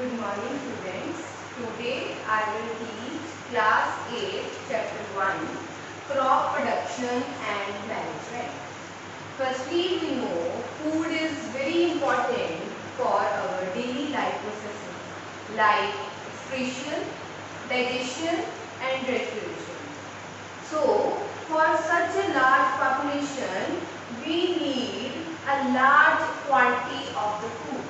Good morning students. Today I will teach class 8 chapter 1 crop production and management. Firstly, we know food is very important for our daily life processes like excretion, digestion and respiration. So, for such a large population, we need a large quantity of the food.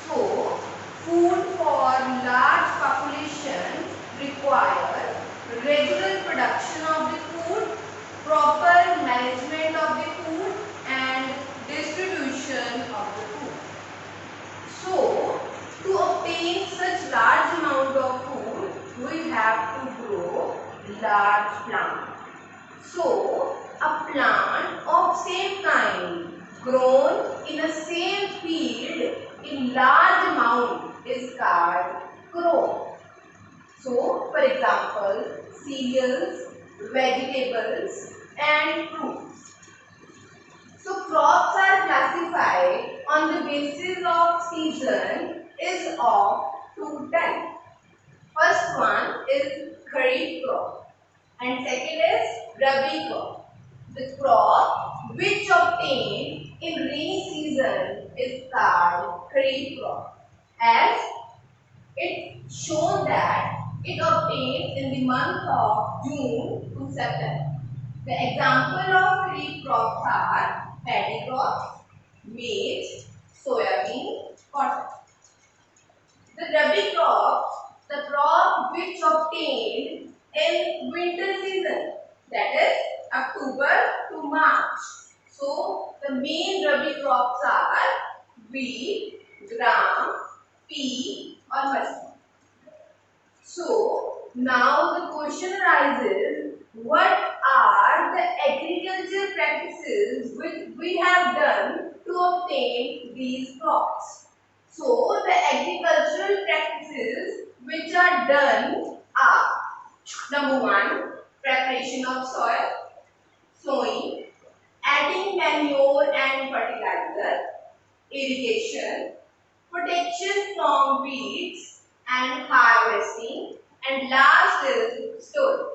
So, food for large population require regular production of the food, proper management of the food and distribution of the food. So, to obtain such large amount of food, we have to grow large plant. So, a plant of same kind grown in a same field in large amount is called crop. So, for example, cereals, vegetables and fruits. So, crops are classified on the basis of season is of two types. First one is kharif crop and second is rabi crop. The crop which obtained in rainy season is called kharif crop, as it shown that it obtained in the month of June to September. The example of kharif crops are paddy crops, maize, soyabean, cotton. The rabi crops, the crop which obtained in winter season, that is October to March. So, the main rabi crops are wheat, gram, pea or mustard. So, now the question arises, what are the agricultural practices which we have done to obtain these crops? So, the agricultural practices which are done are: number 1, preparation of soil, sowing, adding manure and fertilizer, irrigation, protection from weeds and harvesting, and last is storage.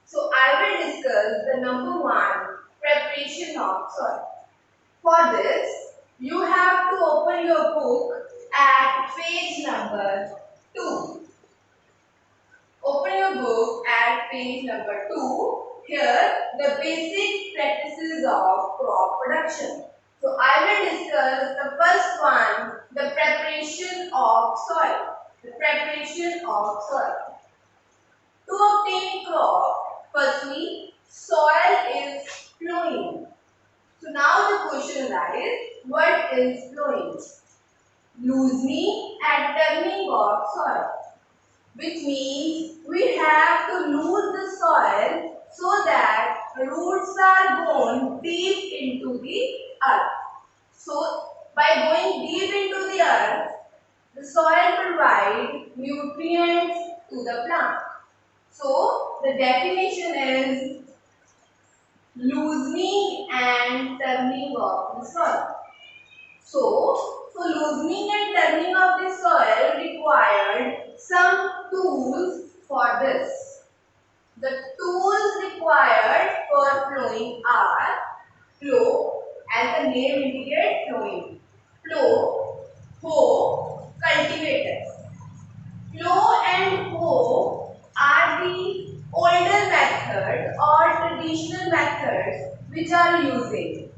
So, I will discuss the number 1, preparation of soil. For this, you have to open your book at page number 2. Open your book at page number 2. Here, the basic practices of crop production. So, I will discuss the first one, the preparation of soil. The preparation of soil. To obtain crop, firstly, soil is plowing. So, now the question arises, what is plowing? Loosening and turning of soil, which means we have to lose the soil so that roots are gone deep into the earth. So, by going deep into the earth, the soil provides nutrients to the plant. So, the definition is loosening and turning of the soil. So loosening and turning of the soil required some tools for this. The tools required for plowing are plow, as the name indicates, plowing, plow, hoe, cultivators. Plow and hoe are the older methods or traditional methods which are using,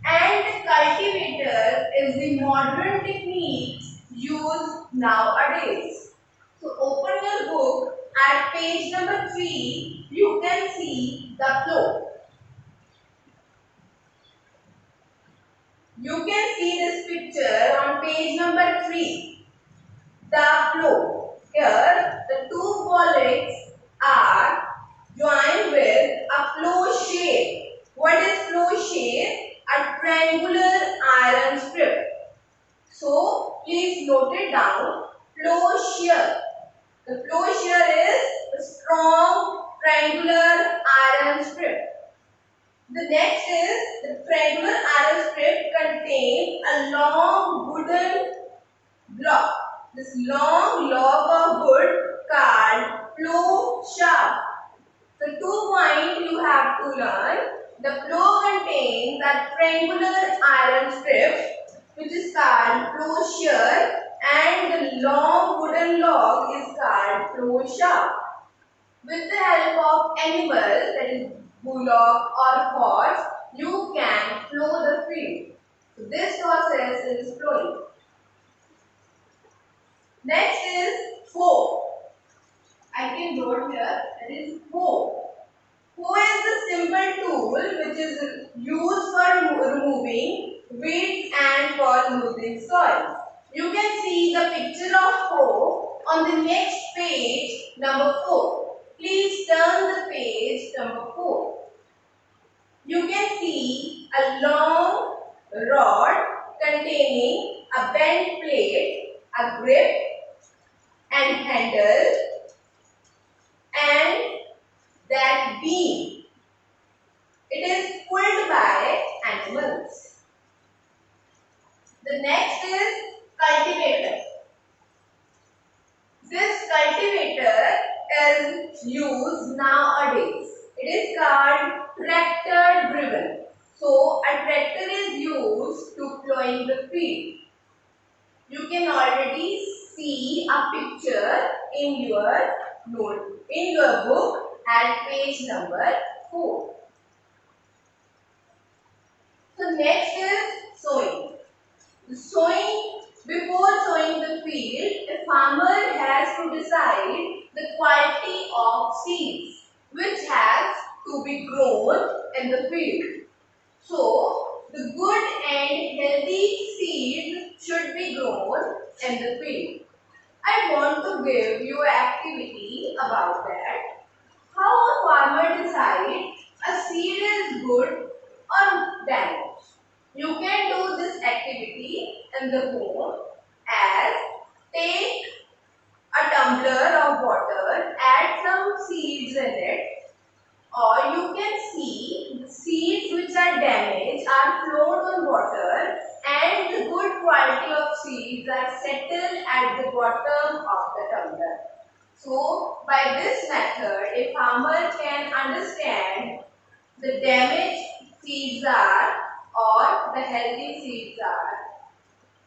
and cultivator is the modern technique used nowadays. So, open your book at page number 3. You can see the plow. You can see this picture on page number 3. The plow. Here, the two bullets are joined with a plow shape. What is plow shape? A triangular iron strip. So, please note it down. Plowshare. The plowshare is a strong triangular iron strip. The next is the triangular iron strip contains a long wooden block. this long log of wood called plow shaft. The 2 points you have to learn. The plow contains a triangular iron strip which is called plowshare, and the long wooden log is called plow shaft. With the help of animals, that is bullock or horse, you can plow the field. So this process is plowing. Next is hoe. I can wrote here, that is hoe. Hoe is the simple tool which is used for removing weeds and for moving soil. You can see the picture of hoe on the next page, number 4. Please turn the page number 4. You can see a long rod containing a bent plate, a grip and handle, and that beam. It is pulled by animals. The next is cultivator. This cultivator is used nowadays. It is called tractor driven. So a tractor is used to plowing the field. You can already see a picture in your note, in your book at page number 4. So next is sowing. Before sowing the field, a farmer has to decide the quality of seeds which has to be grown in the field. So the good and healthy seeds should be grown in the field. I want to give you an activity about that. How a farmer decides a seed is good or damaged. You can do this activity in the home as take a tumbler of water, add some seeds in it, or you can see the seeds which are damaged are float on water and the good quality of seeds are settled at the bottom of the tumbler. So by this method, a farmer can understand the damaged seeds are or the healthy seeds are.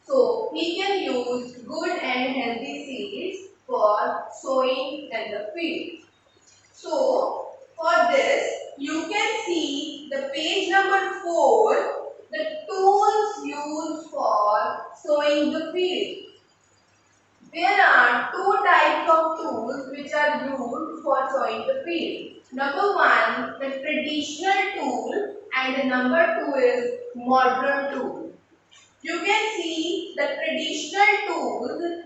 So he can use good and healthy seeds for sowing in the field. So for this you can see the page number 4, the tools used for sowing the field. There are 2 types of tools which are used for sowing the field. Number 1, the traditional tool, and the number 2 is modern tool. You can see the traditional tools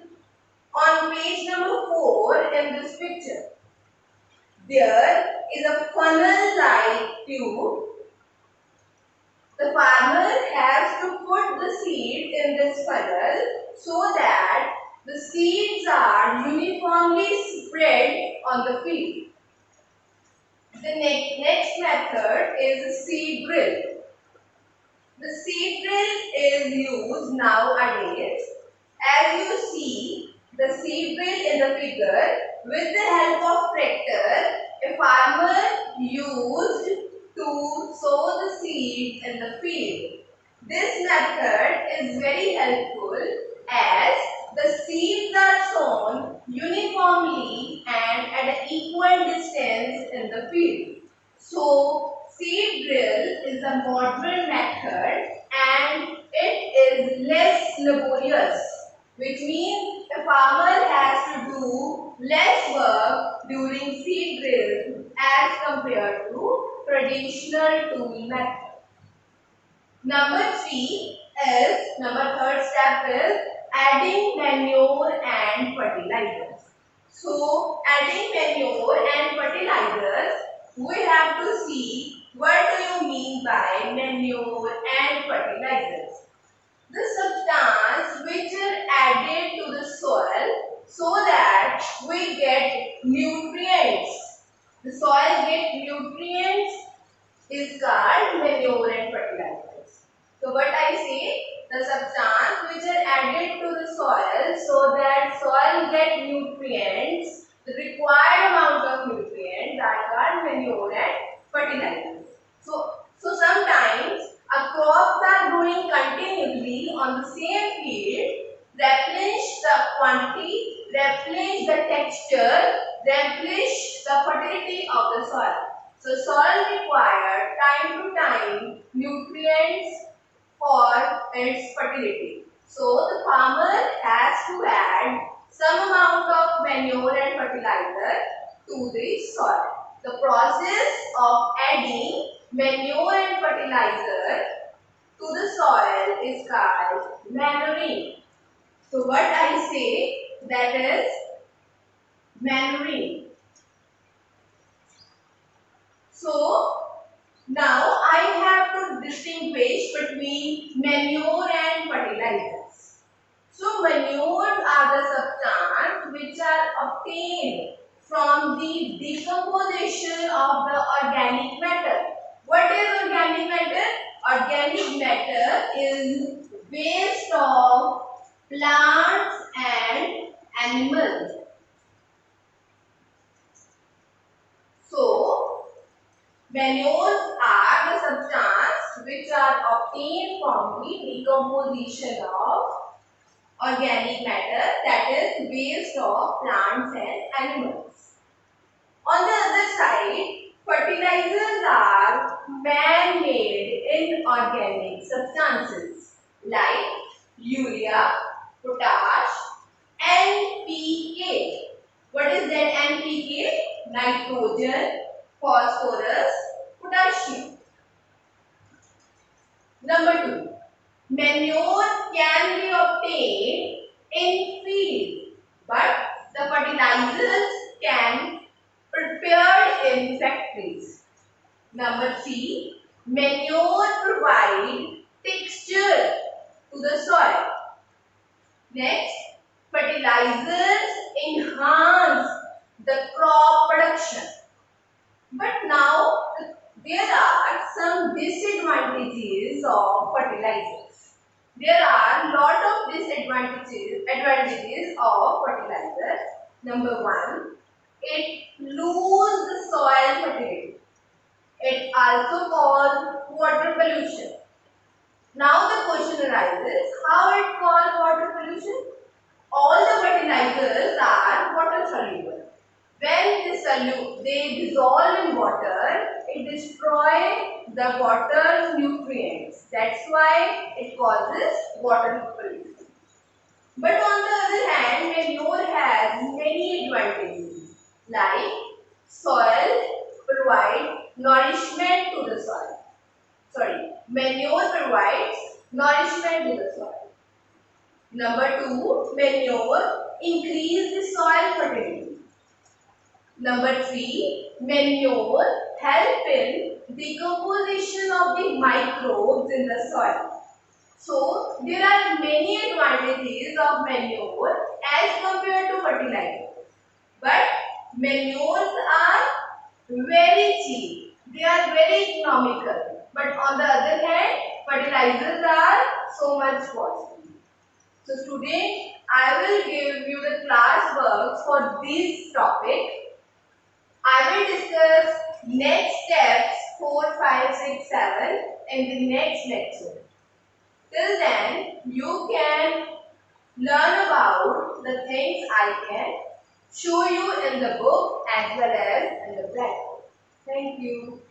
on page number 4 in this picture. There is a funnel-like tube. The farmer has to put the seed in this funnel so that the seeds are uniformly spread on the field. The next method is the seed drill. The seed drill is used nowadays. As you see the seed drill in the figure, with the help of tractor, a farmer used to sow the seeds in the field. This method is very helpful as the seeds are sown uniformly and at an equal distance in the field. So, seed drill is a modern method and it is less laborious, which means the farmer has to do less work during seed drill as compared to traditional tool method. Number 3 is, third step is adding manure and fertilizers. So, adding manure and fertilizers, we have to see what do you mean by manure and fertilizers. The substance which are added to the soil so that we get nutrients. The soil gets nutrients is called manure and fertilizers. So what I say, the substance which are added to the soil so that nutrients, the required amount of nutrients, that are manure and fertilizers. So sometimes crops are growing continuously on the same field, replenish the quantity, replenish the texture, replenish the fertility of the soil. So soil requires time to time nutrients for its fertility. So the farmer has to add some amount of manure and fertilizer to the soil. The process of adding manure and fertilizer to the soil is called manuring. So what I say, that is manuring. So now I have to distinguish between manure and fertilizers. So manures are the substances which are obtained from the decomposition of the organic matter. What is organic matter? Organic matter is waste of plants and animals. So manures are the substances which are obtained from the decomposition of organic matter, that is waste of plants and animals. On the other side, fertilizers are man-made inorganic substances like urea, potash, NPK. What is that NPK? Nitrogen, phosphorus, potassium. Number 2. Manure can be obtained in field, but the fertilizers can prepared in factories. Number 3. Manure provide texture to the soil. Next, fertilizers enhance the crop production. But now there are some disadvantages of fertilizers. There are lot of advantages of fertilizers. Number 1, it loses the soil fertility. It also causes water pollution. Now the question arises, how it causes water pollution? All the fertilizers are water soluble. When they dissolve in water, it destroys the water nutrients. That's why it causes water pollution. But on the other hand, manure has many advantages, like soil provides nourishment to the soil. Manure provides nourishment to the soil. Number 2, manure increase the soil fertility. Number 3, manure help in decomposition of the microbes in the soil. So there are many advantages of manure as compared to fertilizer. But manures are very cheap. They are very economical. But on the other hand, fertilizers are so much costly. So today I will give you the class works for this topic. I will discuss next steps 4, 5, 6, 7 in the next lecture. Till then, you can learn about the things I can show you in the book as well as in the blackboard. Thank you.